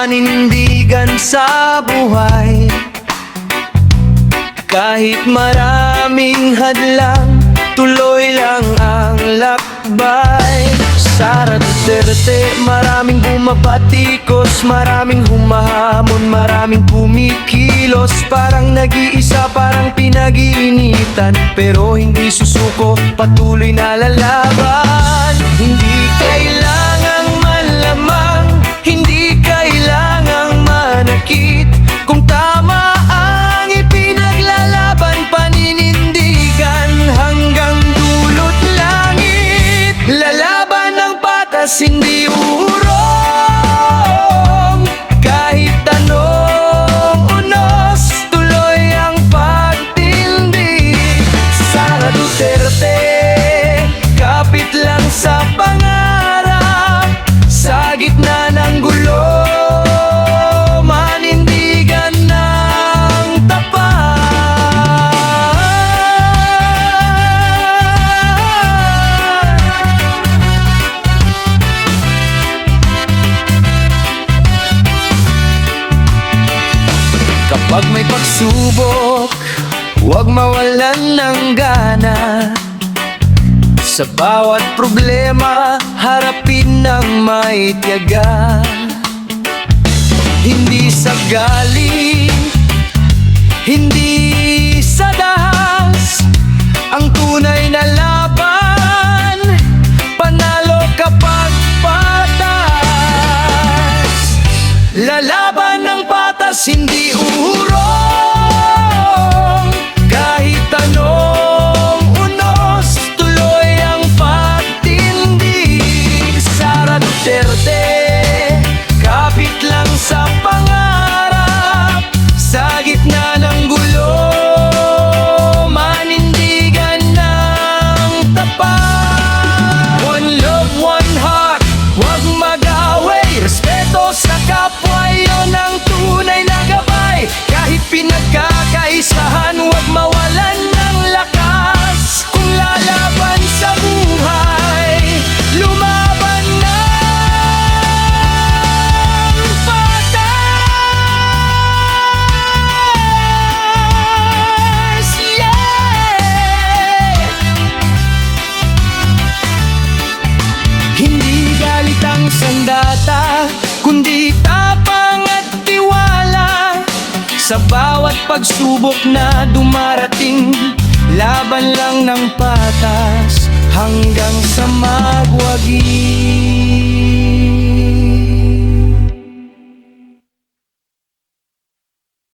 panindigan sa buhay. Kahit maraming hadlang, tuloy lang ang lakbay. Sara Duterte, maraming bumabatikos, maraming humahamon, maraming kumikilos. Parang nag-iisa, parang pinag-iinitan, pero hindi susuko, patuloy na lalaban. Hindi kailangang manlamang, hindi kailangang manakit. Kung tama ang ipinaglalaban, paninindigan hanggang dulot langit. Lalaban ng patas, hindi urong. Kahit anong unos, tuloy ang pagtindig. Sara Duterte, kapit lang sa pangarap. Sa gitna ng gulo, manindigan ng tapat. Kapag may pagsubok, huwag mawalan ng gana. Sa bawat problema, harapin ng may tiyaga. Hindi sa galing, hindi sa dahas, ang tunay na laban, panalo kapag patas. Lalaban ng patas, hindi urong. Kahit anong unos, tuloy ang pagtindig. Sara Duterte, kapit lang sa pangarap. Sa gitna ng gulo, manindigan ng tapat. One love, one heart, huwag mag-away. Respeto sa kapwa, yun ang tunay na gabay. Kahit pinagkakaisahan, huwag mawalan ng lakas. Kung lalaban sa buhay, lumaban ng patas. Yeah! Hindi galit ang sandata, kundi tapang at tiwala. Sa bawat pagsubok na dumarating, laban lang ng patas hanggang sa magwagi.